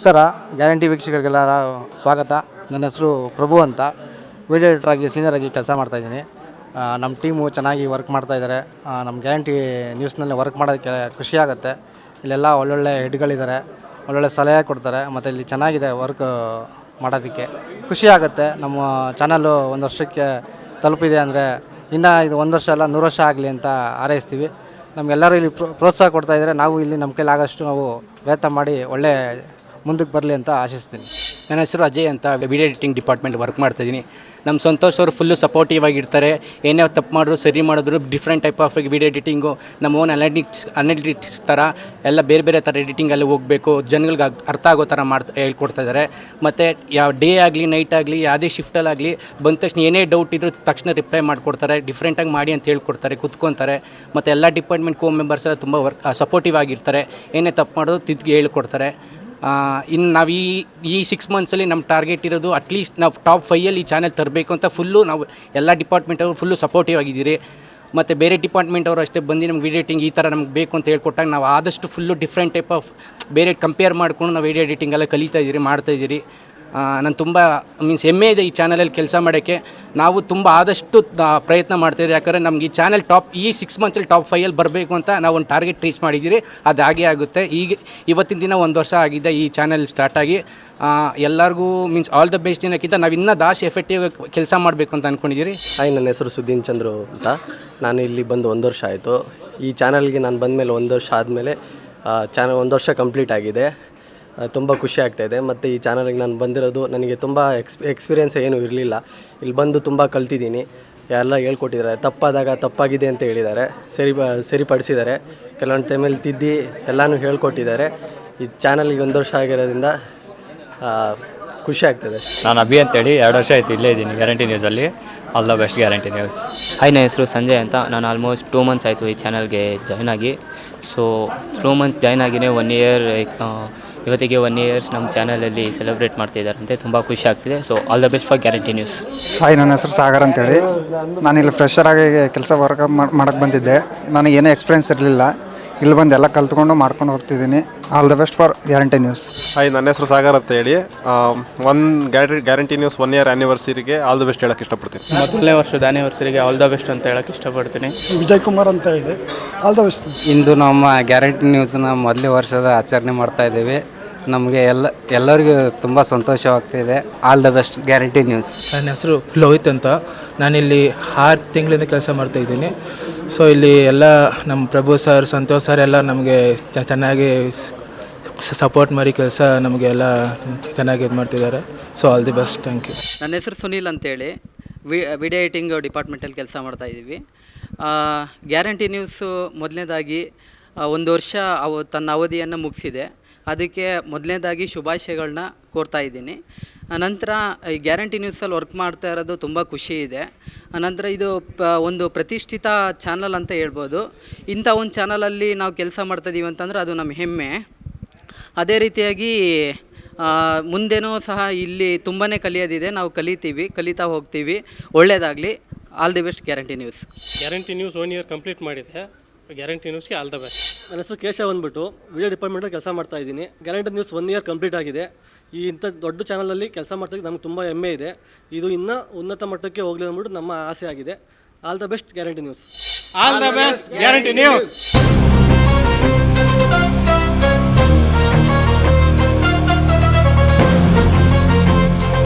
ನಮಸ್ಕಾರ. ಗ್ಯಾರಂಟಿ ವೀಕ್ಷಕರಿಗೆಲ್ಲ ಸ್ವಾಗತ. ನನ್ನ ಹೆಸರು ಪ್ರಭು ಅಂತ. ವಿಡಿಯೋ ಎಡಿಟರಾಗಿ ಸೀನಿಯರಾಗಿ ಕೆಲಸ ಮಾಡ್ತಾಯಿದ್ದೀನಿ. ನಮ್ಮ ಟೀಮು ಚೆನ್ನಾಗಿ ವರ್ಕ್ ಮಾಡ್ತಾಯಿದ್ದಾರೆ. ನಮ್ಮ ಗ್ಯಾರಂಟಿ ನ್ಯೂಸ್ನಲ್ಲಿ ವರ್ಕ್ ಮಾಡೋದಕ್ಕೆ ಖುಷಿಯಾಗುತ್ತೆ. ಇಲ್ಲೆಲ್ಲ ಒಳ್ಳೊಳ್ಳೆ ಹೆಡ್ಗಳಿದ್ದಾರೆ, ಒಳ್ಳೊಳ್ಳೆ ಸಲಹೆ ಕೊಡ್ತಾರೆ. ಮತ್ತು ಇಲ್ಲಿ ಚೆನ್ನಾಗಿದೆ ವರ್ಕ್ ಮಾಡೋದಕ್ಕೆ ಖುಷಿಯಾಗುತ್ತೆ. ನಮ್ಮ ಚಾನಲ್ಲು 1 ವರ್ಷಕ್ಕೆ ತಲುಪಿದೆ ಅಂದರೆ ಇನ್ನೂ ಇದು 1 ವರ್ಷ ಅಲ್ಲ 100 ವರ್ಷ ಆಗಲಿ ಅಂತ ಹಾರೈಸ್ತೀವಿ. ನಮಗೆಲ್ಲರೂ ಇಲ್ಲಿ ಪ್ರೋತ್ಸಾಹ ಕೊಡ್ತಾಯಿದ್ದಾರೆ. ನಾವು ಇಲ್ಲಿ ನಮ್ಮ ಕೈಲಾಗಷ್ಟು ನಾವು ಪ್ರಯತ್ನ ಮಾಡಿ ಒಳ್ಳೆ ಮುಂದಕ್ಕೆ ಬರಲಿ ಅಂತ ಆಶಿಸ್ತೀನಿ. ನನ್ನ ಹೆಸರು ಅಜಯ್ ಅಂತ, ವಿಡಿಯೋ ಎಡಿಟಿಂಗ್ ಡಿಪಾರ್ಟ್ಮೆಂಟ್ ವರ್ಕ್ ಮಾಡ್ತಾಯಿದ್ದೀನಿ. ನಮ್ಮ ಸಂತೋಷ್ ಅವರು ಫುಲ್ಲು ಸಪೋರ್ಟಿವ್ ಆಗಿರ್ತಾರೆ. ಏನೇ ತಪ್ಪು ಮಾಡಿದ್ರು ಸರಿ ಮಾಡಿದ್ರು different type of video editing, ನಮ್ಮ ಓನ್ ಅನಾಲಿಟಿಕ್ಸ್ ಥರ ಎಲ್ಲ ಬೇರೆ ಬೇರೆ ಥರ ಎಡಿಟಿಂಗಲ್ಲಿ ಹೋಗಬೇಕು, ಜನಗಳಿಗೆ ಅರ್ಥ ಆಗೋ ಥರ ಹೇಳ್ಕೊಡ್ತಾಯಿದ್ದಾರೆ. ಮತ್ತು ಯಾವ ಡೇ ಆಗಲಿ ನೈಟ್ ಆಗಲಿ ಯಾವುದೇ ಶಿಫ್ಟಲ್ಲಾಗಲಿ ಬಂದ ತಕ್ಷಣ ಏನೇ ಡೌಟ್ ಇದ್ರೂ ತಕ್ಷಣ ರಿಪ್ಲೈ ಮಾಡಿಕೊಡ್ತಾರೆ. ಡಿಫ್ರೆಂಟಾಗಿ ಮಾಡಿ ಅಂತ ಹೇಳ್ಕೊಡ್ತಾರೆ, ಕುತ್ಕೊತಾರೆ. ಮತ್ತು ಎಲ್ಲ ಡಿಪಾರ್ಟ್ಮೆಂಟ್ ಕೋ ಮೆಂಬರ್ಸ್ ಎಲ್ಲ ತುಂಬ ಸಪೋರ್ಟಿವ್ ಆಗಿರ್ತಾರೆ. ಏನೇ ತಪ್ಪು ಮಾಡೋದು ತಿದ್ದಿಗೆ ಹೇಳ್ಕೊಡ್ತಾರೆ. ಇನ್ನು ನಾವು ಈ 6 ಮಂತ್ಸಲ್ಲಿ ನಮ್ಮ ಟಾರ್ಗೆಟ್ ಇರೋದು ಅಟ್ಲೀಸ್ಟ್ ನಾವು ಟಾಪ್ 5 ಈ ಚಾನೆಲ್ ತರಬೇಕು ಅಂತ ನಾವು ಎಲ್ಲ ಡಿಪಾರ್ಟ್ಮೆಂಟವರು ಫುಲ್ಲು ಸಪೋರ್ಟಿವ್ ಆಗಿದ್ದೀರಿ. ಮತ್ತು ಬೇರೆ ಡಿಪಾರ್ಟ್ಮೆಂಟವರು ಅಷ್ಟೇ ಬಂದು ನಮ್ಗೆ ವಿಡಿಯೋ ಎಡಿಟಿಂಗ್ ಈ ಥರ ನಮ್ಗೆ ಬೇಕು ಅಂತ ಹೇಳ್ಕೊಟ್ಟಾಗ ನಾವು ಆದಷ್ಟು ಫುಲ್ಲು ಡಿಫ್ರೆಂಟ್ ಟೈಪ್ ಆಫ್ ಬೇರೆ ಕಂಪೇರ್ ಮಾಡ್ಕೊಂಡು ನಾವು ವಿಡಿಯೋ ಎಡಿಟಿಂಗೆಲ್ಲ ಕಲಿತಾಯಿದ್ದೀರಿ, ಮಾಡ್ತಾಯಿದ್ದೀರಿ. ನಾನು ತುಂಬ ಹೆಮ್ಮೆ ಇದೆ ಈ ಚಾನಲಲ್ಲಿ ಕೆಲಸ ಮಾಡೋಕ್ಕೆ. ನಾವು ತುಂಬ ಆದಷ್ಟು ಪ್ರಯತ್ನ ಮಾಡ್ತಾಯಿದ್ದೀವಿ. ಯಾಕಂದರೆ ನಮ್ಗೆ ಈ ಚಾನಲ್ ಈ 6 ಮಂತ್ಸಲ್ಲಿ ಟಾಪ್ 5 ಬರಬೇಕು ಅಂತ ನಾವು ಒಂದು ಟಾರ್ಗೆಟ್ ರೀಚ್ ಮಾಡಿದ್ದೀರಿ. ಅದು ಹಾಗೇ ಆಗುತ್ತೆ. ಇವತ್ತಿನ ದಿನ 1 ವರ್ಷ ಆಗಿದೆ ಈ ಚಾನಲ್ ಸ್ಟಾರ್ಟ್ ಆಗಿ. ಎಲ್ಲರಿಗೂ ಆಲ್ ದ ಬೆಸ್ಟ್ ಏನಕ್ಕಿಂತ ನಾವು ಇನ್ನೂ ಜಾಸ್ತಿ ಎಫೆಕ್ಟಿವ್ ಕೆಲಸ ಮಾಡಬೇಕು ಅಂತ ಅಂದ್ಕೊಂಡಿದ್ದೀರಿ. ಹಾಯ್, ನನ್ನ ಹೆಸರು ಸುದೀನ್ ಚಂದ್ರು ಅಂತ. ನಾನು ಇಲ್ಲಿ ಬಂದು 1 ವರ್ಷ ಆಯಿತು. ಈ ಚಾನಲ್ಗೆ ನಾನು ಬಂದಮೇಲೆ 1 ವರ್ಷ ಆದಮೇಲೆ ಚಾನಲ್ 1 ವರ್ಷ ಕಂಪ್ಲೀಟ್ ಆಗಿದೆ. ತುಂಬ ಖುಷಿ ಆಗ್ತಾಯಿದೆ. ಮತ್ತು ಈ ಚಾನಲ್ಗೆ ನಾನು ಬಂದಿರೋದು ನನಗೆ ತುಂಬ ಎಕ್ಸ್ಪೀರಿಯೆನ್ಸ್ ಏನೂ ಇರಲಿಲ್ಲ. ಇಲ್ಲಿ ಬಂದು ತುಂಬ ಕಲ್ತಿದ್ದೀನಿ. ಎಲ್ಲ ಹೇಳ್ಕೊಟ್ಟಿದ್ದಾರೆ. ತಪ್ಪಾದಾಗ ತಪ್ಪಾಗಿದೆ ಅಂತ ಹೇಳಿದ್ದಾರೆ, ಸರಿಪಡಿಸಿದ್ದಾರೆ. ಕೆಲವೊಂದು ಟೈಮಲ್ಲಿ ತಿದ್ದಿ ಎಲ್ಲನೂ ಹೇಳ್ಕೊಟ್ಟಿದ್ದಾರೆ. ಈ ಚಾನಲ್ಗೆ 1 ವರ್ಷ ಆಗಿರೋದ್ರಿಂದ ಖುಷಿ ಆಗ್ತದೆ. ನಾನು ಅಭಿ ಅಂತೇಳಿ 2 ವರ್ಷ ಆಯಿತು ಇಲ್ಲೇ ಇದ್ದೀನಿ ಗ್ಯಾರಂಟಿ ನ್ಯೂಸಲ್ಲಿ. All the best guarantee news. Hi, ನನ್ನ ಹೆಸರು ಸಂಜಯ್ ಅಂತ. ನಾನು ಆಲ್ಮೋಸ್ಟ್ 2 ಮಂತ್ಸ್ ಆಯಿತು ಈ ಚಾನಲ್ಗೆ ಜಾಯ್ನ್ ಆಗಿ. ಸೊ 2 ಮಂತ್ಸ್ ಜಾಯ್ನ್ ಆಗಿನೇ 1 ಇಯರ್ ಇವತ್ತಿಗೆ 1 ಇಯರ್ಸ್ ನಮ್ಮ ಚಾನಲಲ್ಲಿ ಸೆಲೆಬ್ರೇಟ್ ಮಾಡ್ತಿದ್ದಾರಂತೆ. ತುಂಬ ಖುಷಿ ಆಗ್ತಿದೆ. So all the best for guarantee news. Hi, ನನ್ನ ಹೆಸರು ಸಾಗರ್ ಅಂತೇಳಿ. ನಾನಿಲ್ಲಿ ಫ್ರೆಷರಾಗಿ ಕೆಲಸ ವರ್ಕ್ ಮಾಡೋಕ್ಕೆ ಬಂದಿದ್ದೆ. ನನಗೇನೇ ಎಕ್ಸ್ಪೀರಿಯೆನ್ಸ್ ಇರಲಿಲ್ಲ. ಇಲ್ಲಿ ಬಂದು ಎಲ್ಲ ಕಲ್ತ್ಕೊಂಡು ಮಾಡ್ಕೊಂಡು ಹೋಗ್ತಿದ್ದೀನಿ. All the best for guarantee news. Hi, ನನ್ನ ಹೆಸರು ಸಾಗರ್ ಅಂತ ಹೇಳಿ. ಗ್ಯಾರಂಟಿ ನ್ಯೂಸ್ 1 ಇಯರ್ ಆ್ಯನಿವರ್ಸರಿಗೆ ಆಲ್ ದ ಬೆಸ್ಟ್ ಹೇಳೋಕ್ಕೆ ಇಷ್ಟಪಡ್ತೀನಿ. ಮೊದಲನೇ ವರ್ಷದ ಆ್ಯನಿವರ್ಸರಿಗೆ ಆಲ್ ದ ಬೆಸ್ಟ್ ಅಂತ ಹೇಳೋಕ್ಕೆ ಇಷ್ಟಪಡ್ತೀನಿ. ವಿಜಯ್ ಕುಮಾರ್ ಅಂತ ಹೇಳಿ. All the best. ಇಂದು ನಮ್ಮ ಗ್ಯಾರಂಟಿ ನ್ಯೂಸ್ನ ಮೊದಲನೇ ವರ್ಷದ ಆಚರಣೆ ಮಾಡ್ತಾಯಿದ್ದೀವಿ. ನಮಗೆ ಎಲ್ಲರಿಗೂ ತುಂಬ ಸಂತೋಷವಾಗ್ತಿದೆ. All the best guarantee news. ನನ್ನ ಹೆಸರು ಲೋಹಿತ್ ಅಂತ. ನಾನಿಲ್ಲಿ 6 ತಿಂಗಳಿಂದ ಕೆಲಸ ಮಾಡ್ತಾಯಿದ್ದೀನಿ. ಸೊ ಇಲ್ಲಿ ಎಲ್ಲ ನಮ್ಮ ಪ್ರಭು ಸರ್, ಸಂತೋಷ್ ಸರ್ ಎಲ್ಲ ನಮಗೆ ಚೆನ್ನಾಗಿ ಸಪೋರ್ಟ್ ಮಾಡಿ ಕೆಲಸ ನಮಗೆ ಎಲ್ಲ ಚೆನ್ನಾಗಿ ಇದು ಮಾಡ್ತಿದ್ದಾರೆ. So all the best. Thank you. ನನ್ನ ಹೆಸರು ಸುನೀಲ್ ಅಂತೇಳಿ. ವಿಡಿಯೋ ಎಡಿಟಿಂಗ್ ಡಿಪಾರ್ಟ್ಮೆಂಟಲ್ಲಿ ಕೆಲಸ ಮಾಡ್ತಾಯಿದ್ದೀವಿ. ಗ್ಯಾರಂಟಿ ನ್ಯೂಸು ಮೊದಲನೇದಾಗಿ 1 ವರ್ಷ ತನ್ನ ಅವಧಿಯನ್ನು ಮುಗಿಸಿದೆ. ಅದಕ್ಕೆ ಮೊದಲನೇದಾಗಿ ಶುಭಾಶಯಗಳನ್ನ ಕೋರ್ತಾ ಇದ್ದೀನಿ. ನಂತರ ಈ ಗ್ಯಾರಂಟಿ ನ್ಯೂಸಲ್ಲಿ ವರ್ಕ್ ಮಾಡ್ತಾ ಇರೋದು ತುಂಬ ಖುಷಿ ಇದೆ. ನಂತರ ಇದು ಒಂದು ಪ್ರತಿಷ್ಠಿತ ಚಾನಲ್ ಅಂತ ಹೇಳ್ಬೋದು. ಇಂಥ ಒಂದು ಚಾನಲಲ್ಲಿ ನಾವು ಕೆಲಸ ಮಾಡ್ತಾಯಿದ್ದೀವಿ ಅಂತಂದರೆ ಅದು ನಮ್ಮ ಹೆಮ್ಮೆ. ಅದೇ ರೀತಿಯಾಗಿ ಮುಂದೆನೂ ಸಹ ಇಲ್ಲಿ ತುಂಬಾ ಕಲಿಯೋದಿದೆ. ನಾವು ಕಲಿತಾ ಹೋಗ್ತೀವಿ. ಒಳ್ಳೆಯದಾಗಲಿ. All the best guarantee news. Guarantee news 1 year complete ಮಾಡಿದೆ. ಗ್ಯಾರಂಟಿ ನ್ಯೂಸ್ಗೆ ಆಲ್ ದ ಬೆಸ್ಟ್. ನನ್ನ ಹೆಸರು ಕೇಶವ್ ಅಂದ್ಬಿಟ್ಟು ವಿಡಿಯೋ ಡಿಪಾರ್ಟ್ಮೆಂಟಲ್ಲಿ ಕೆಲಸ ಮಾಡ್ತಾ ಇದ್ದೀನಿ. ಗ್ಯಾರಂಟಿ ನ್ಯೂಸ್ 1 ಇಯರ್ ಕಂಪ್ಲೀಟ್ ಆಗಿದೆ. ಇಂಥ ದೊಡ್ಡ ಚಾನಲಲ್ಲಿ ಕೆಲಸ ಮಾಡ್ತಾಯಿದ್ದು ನಮ್ಗೆ ತುಂಬ ಹೆಮ್ಮೆ ಇದೆ. ಇದು ಇನ್ನೂ ಉನ್ನತ ಮಟ್ಟಕ್ಕೆ ಹೋಗಲಿ ಅಂದ್ಬಿಟ್ಟು ನಮ್ಮ ಆಸೆ ಆಗಿದೆ. All the best guarantee news. All the best guarantee news.